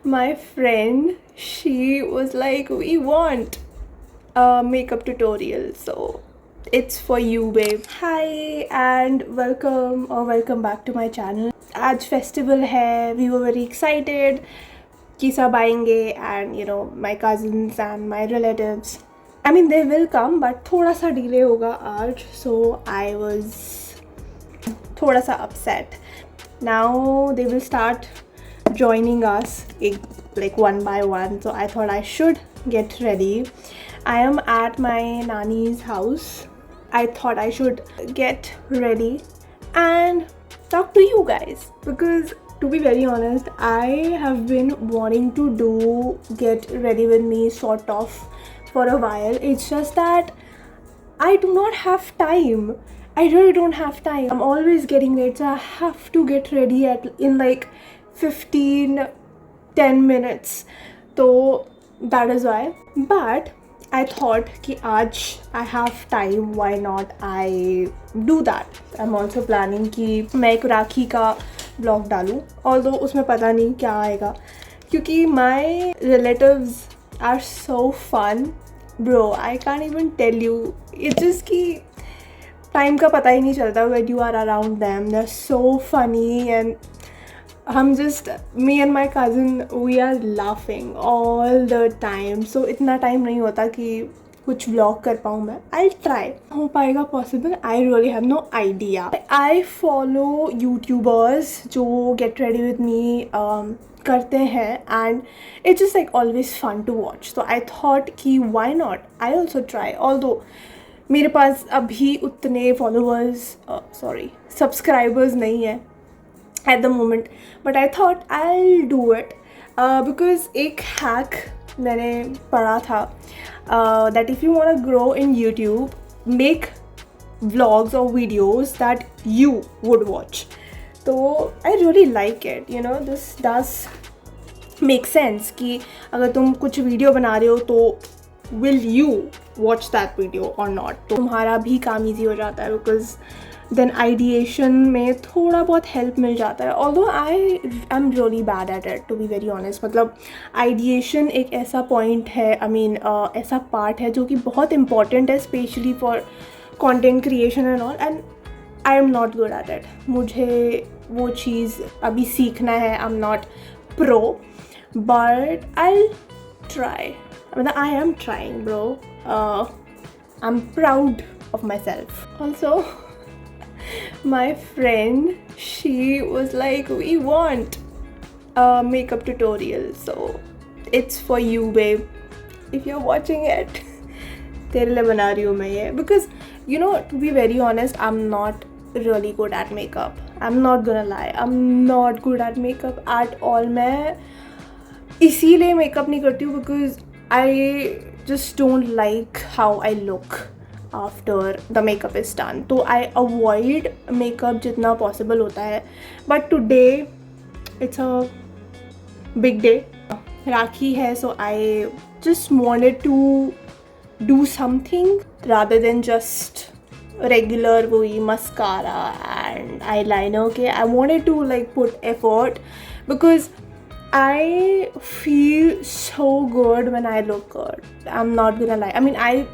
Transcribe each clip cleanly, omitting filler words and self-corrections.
My friend, she was like, we want a makeup tutorial, so it's for you, babe. Hi and welcome back to my channel. आज festival है, we were very excited कि सब आएंगे and you know my cousins and my relatives. I mean they will come but थोड़ा सा delay होगा आज, so I was थोड़ा सा upset. Now they will start joining us like one by one, so I thought I should get ready. I am at my nani's house. I thought I should get ready and talk to you guys because to be very honest, I have been wanting to do get ready with me sort of for a while. It's just that I do not have time. I really don't have time. I'm always getting late, so I have to get ready in like 10 minutes. So that is why. But I thought कि आज I have time, why not I do that. I'm also planning कि मैं एक राखी का blog डालूँ, although उसमें पता नहीं क्या आएगा क्योंकि my relatives are so fun. Bro, I can't even tell you. It's just कि टाइम का पता ही नहीं चलता when you are around them. They're so funny and हम just me and my cousin we are laughing all the time. So इतना time नहीं होता कि कुछ vlog कर पाऊँ मैं. I'll try. हो पाएगा possible? I really have no idea. I follow YouTubers जो get ready with me करते हैं and it's just like always fun to watch. So I thought कि why not? I also try. Although मेरे पास अभी उतने subscribers नहीं है at the moment, but I thought I'll do it because एक hack मैंने पढ़ा था that if you want to grow in YouTube, make vlogs or videos that you would watch. So I really like it, you know, this does make sense कि अगर तुम कुछ video बना रहे हो तो will you watch that video or not, तो तुम्हारा भी काम easy हो जाता है because then ideation में थोड़ा बहुत help मिल जाता है. Although I am really bad at it to be very honest. मतलब ideation एक ऐसा point है, I mean ऐसा part है जो कि बहुत important है especially for content creation and all, and I am not good at it. मुझे वो चीज़ अभी सीखना है. I'm not pro, but I'll try. मतलब I am trying, bro. I'm proud of myself. Also, my friend, she was like, we want a makeup tutorial, so it's for you, babe. If you're watching it, तेरे लिए बना रही हूँ मैं ये because you know, to be very honest, I'm not really good at makeup. I'm not gonna lie, I'm not good at makeup at all. मैं इसीलिए makeup नहीं करती हूँ because I just don't like how I look after the makeup is done. तो I avoid makeup जितना possible होता है. But today it's a big day. राखी है, so I just wanted to do something rather than just regular वही mascara and eyeliner. Okay, I wanted to like put effort because I feel so good when I look good. I'm not gonna lie. I mean, I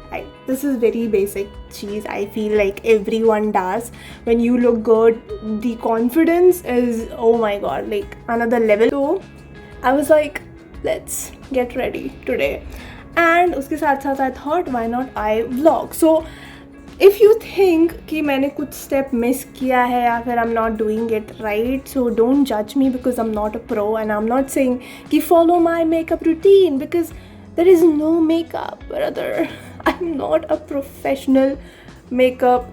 this is very basic cheese. I feel like everyone does. When you look good, the confidence is, oh my god, like another level. So I was like, let's get ready today. And उसके साथ साथ I thought, why not I vlog? So if you think कि मैंने कुछ step miss किया है या फिर I'm not doing it right, so don't judge me because I'm not a pro and I'm not saying कि follow my makeup routine because there is no makeup, brother. I'm not a professional makeup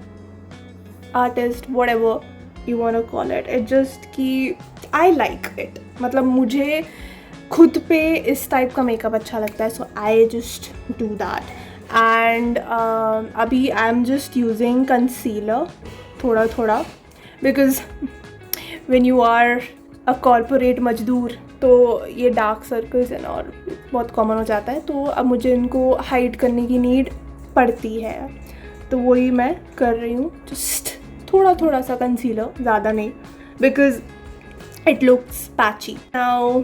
artist, whatever you want to call it. It's just कि I like it. मतलब मुझे खुद पे इस type का makeup अच्छा लगता है, so I just do that. And अभी I am just using concealer थोड़ा because when you are a corporate मजदूर तो ये डार्क सर्कल्स हैं और बहुत कॉमन हो जाता है, तो अब मुझे इनको हाइड करने की नीड पड़ती है, तो वही मैं कर रही हूँ. जस्ट थोड़ा सा कंसीलर, ज़्यादा नहीं, because it looks patchy. Now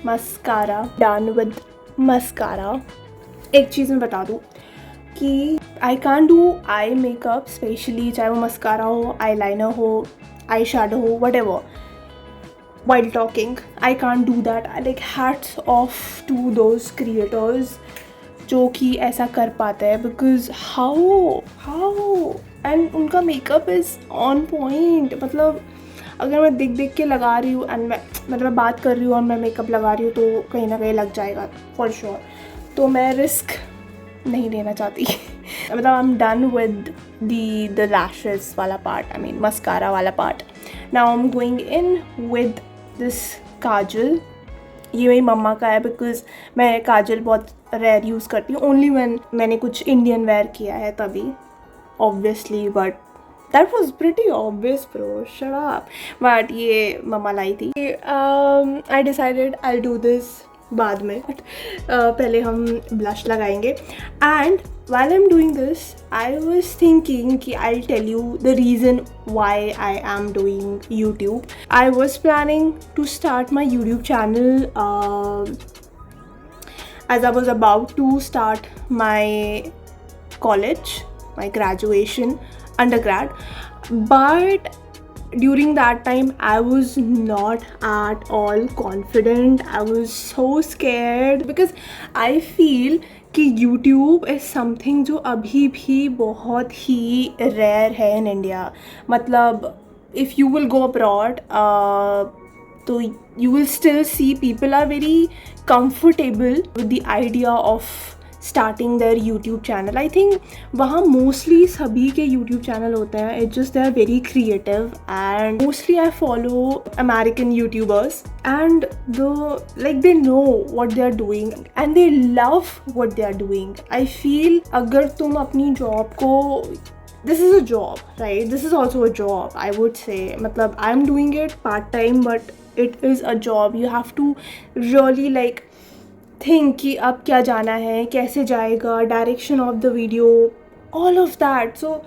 mascara, done with mascara. एक चीज़ मैं बता दूँ कि आई कान डू आई मेकअप स्पेशली, चाहे वो मस्कारा हो, आई लाइनर हो, आई शैडो हो, what ever, while talking. I can't do that. I like hats off to those creators जो कि ऐसा कर पाते हैं, because how and उनका मेकअप इज़ ऑन पॉइंट. मतलब अगर मैं देख के लगा रही हूँ एंड मैं बात कर रही हूँ और मैं मेकअप लगा रही हूँ तो कहीं ना कहीं लग जाएगा फॉर श्योर. तो मैं रिस्क नहीं लेना चाहती. मतलब I am done with the lashes वाला पार्ट, आई मीन मस्कारा वाला part. Now I am going in with this kajal. ये मेरी मम्मा का है बिकॉज मैं काजल बहुत रेयर यूज़ करती हूँ, ओनली व्हेन मैंने कुछ इंडियन वेयर किया है तभी obviously, but that was pretty obvious bro, shut up. But ये मम्मा लाई थी. I decided I do this बाद में, बट पहले हम ब्लश लगाएंगे. And while I'm doing this, I was thinking कि I'll tell you the reason why I am doing YouTube. I was planning to start my YouTube channel as I was about to start my college, my graduation, undergrad. But during that time, I was not at all confident. I was so scared because I feel कि YouTube is something जो अभी भी बहुत ही rare है in India. मतलब if you will go abroad तो you will still see people are very comfortable with the idea of starting their YouTube channel. I think वहाँ मोस्टली सभी के यूट्यूब चैनल होते हैं. It's just they are very creative and mostly I follow American YouTubers and they know what they are doing and they love what they are doing. I feel अगर तुम अपनी job को, this is a job, right? This is also a job, I would say. मतलब I am doing it part time but it is a job. You have to really like think कि अब क्या जाना है, कैसे जाएगा, direction of the video, all of that. So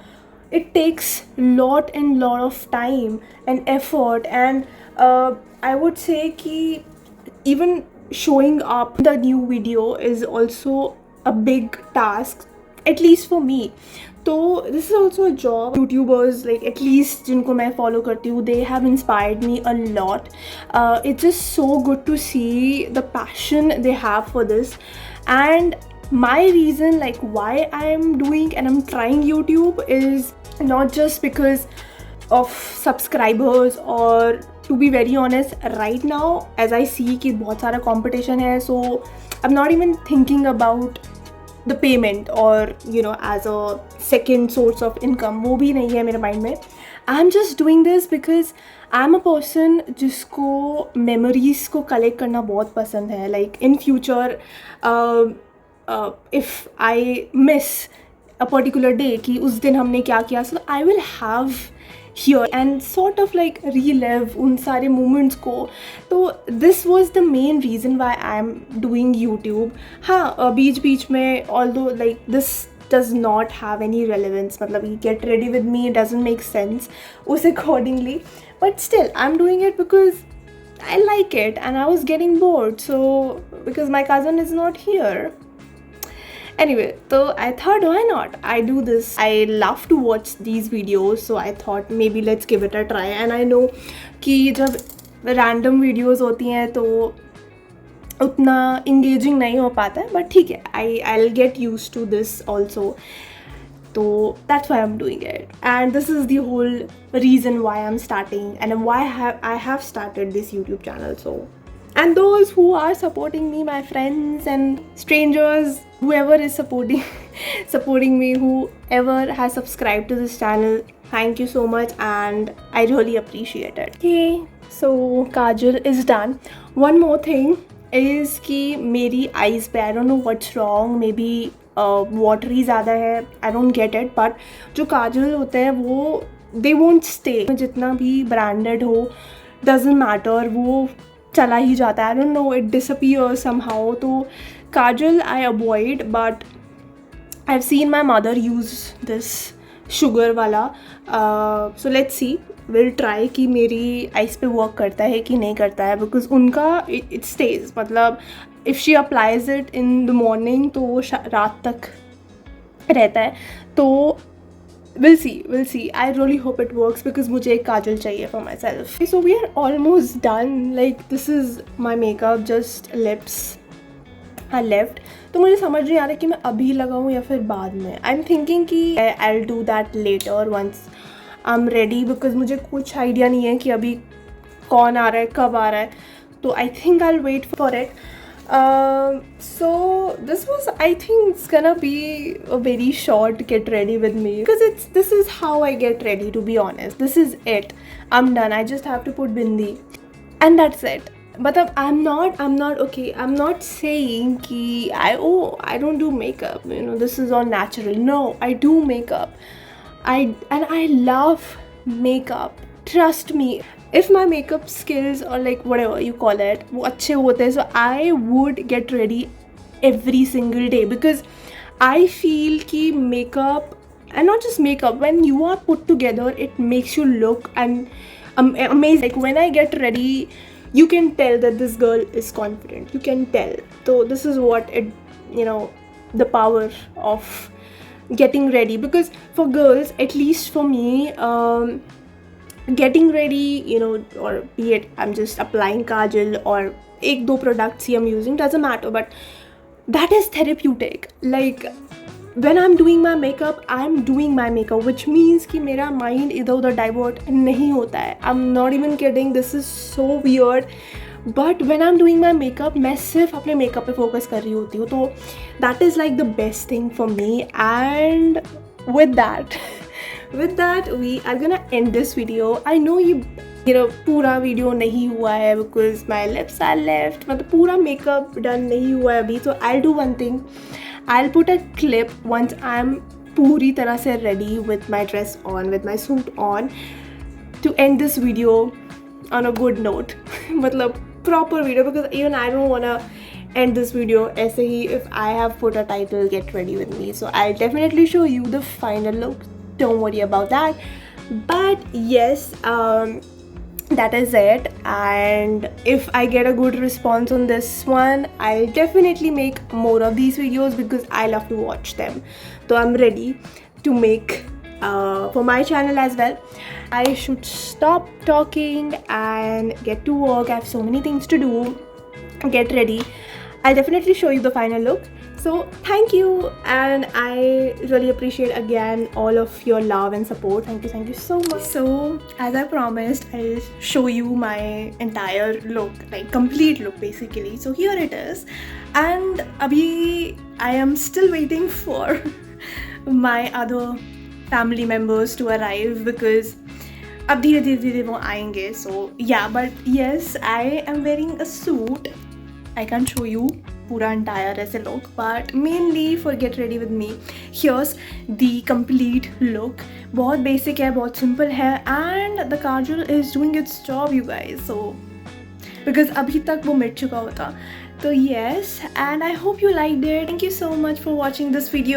it takes lot and lot of time and effort and I would say कि even showing up the new video is also a big task, at least for me. तो this is also a job. YouTubers like at least जिनको मैं follow करती हूँ, they have inspired me a lot. It's just so good to see the passion they have for this. And my reason like why I am doing and I'm trying YouTube is not just because of subscribers, or to be very honest right now as I see कि बहुत सारा competition है, so I'm not even thinking about the payment or you know as a second source of income. वो भी नहीं है मेरे mind में. I'm just doing this because I'm a person जिसको memories को collect करना बहुत पसंद है. Like in future if I miss a particular day कि उस दिन हमने क्या किया, so I will have here and sort of like relive उन सारे moments को. तो this was the main reason why I'm doing YouTube. हाँ बीच बीच में although like this does not have any relevance, मतलब you get ready with me, it doesn't make sense उस accordingly, but still I'm doing it because I like it and I was getting bored, so because my cousin is not here. Anyway, so I thought why not I do this. I love to watch these videos, so I thought maybe let's give it a try. And I know कि जब random videos होती हैं तो उतना engaging नहीं हो पाता है, but ठीक है, I'll get used to this also. So that's why I'm doing it, and this is the whole reason why I'm starting and why I have started this YouTube channel. So, and those who are supporting me, my friends and strangers, whoever is supporting me, whoever has subscribed to this channel, thank you so much and I really appreciate it. Okay, so kajal is done. One more thing is कि मेरी eyes पे I don't know what's wrong, maybe watery ज़्यादा है, I don't get it, but जो काजल होते हैं वो they won't stay. जितना भी branded हो doesn't matter, वो चला ही जाता है. I don't know, it disappears somehow. तो काजल I avoid, but I've seen my mother use this sugar वाला. So let's see will try कि मेरी आइज़ पे वर्क करता है कि नहीं करता है, बिकॉज उनका इट स्टेज, मतलब if she applies it in the morning तो वो रात तक रहता है. तो we'll see. I really hope it works because मुझे एक काजल चाहिए for myself. So we are almost done. Like this is my makeup, just lips are left. तो मुझे समझ नहीं आ रहा कि मैं अभी लगाऊँ या फिर बाद में. I'm thinking कि I'll do that later once I'm ready, because मुझे कुछ आइडिया नहीं है कि अभी कौन आ रहा है, कब आ रहा है. तो I think I'll wait for it. So this was, I think it's gonna be a very short get ready with me, because this is how I get ready, to be honest. This is it. I'm done. I just have to put bindi and that's it. But I'm not okay. I'm not saying ki I don't do makeup, you know, this is all natural. No, I do makeup. I love makeup. Trust me. If my makeup skills or like whatever you call it वो अच्छे होते हैं, so I would get ready every single day, because I feel कि makeup, and not just makeup, when you are put together it makes you look amazing. Like when I get ready, you can tell that this girl is confident. You can tell. So this is what it, you know, the power of getting ready. Because for girls, at least for me, getting ready, you know, or be it I'm just applying kajal or ek do products I'm using, doesn't matter, but that is therapeutic. Like when I'm doing my makeup, I'm doing my makeup, which means कि मेरा mind इधर उधर divert नहीं होता है. I'm not even kidding, this is so weird, but when I'm doing my makeup, मैं सिर्फ अपने makeup पे focus कर रही होती हूँ. तो that is like the best thing for me. And with that we are gonna end this video. I know you know पूरा वीडियो नहीं हुआ है because my lips are left, मतलब पूरा मेकअप डन नहीं हुआ है अभी. तो I'll do one thing. I'll put a clip once I'm पूरी तरह से ready with my dress on, with my suit on, to end this video on a good note. मतलब proper video, because even I don't wanna end this video ऐसे ही if I have put a title get ready with me. So I'll definitely show you the final look. Don't worry about that. But yes, that is it. And if I get a good response on this one, I'll definitely make more of these videos because I love to watch them. So I'm ready to make for my channel as well. I should stop talking and get to work. I have so many things to do. Get ready. I'll definitely show you the final look. So thank you, and I really appreciate again all of your love and support. Thank you so much. So as I promised, I'll show you my entire look, like complete look basically. So here it is, and abhi I am still waiting for my other family members to arrive, because अब धीरे धीरे वो आएंगे. So yeah, but yes, I am wearing a suit. I can't show you पूरा entire ऐसे look, but mainly for get ready with me, here's the complete look. बहुत basic है, बहुत simple है, and the kajal is doing its job, you guys. So because अभी तक वो मिट चुका होता. तो yes, and I hope you liked it. Thank you so much for watching this video.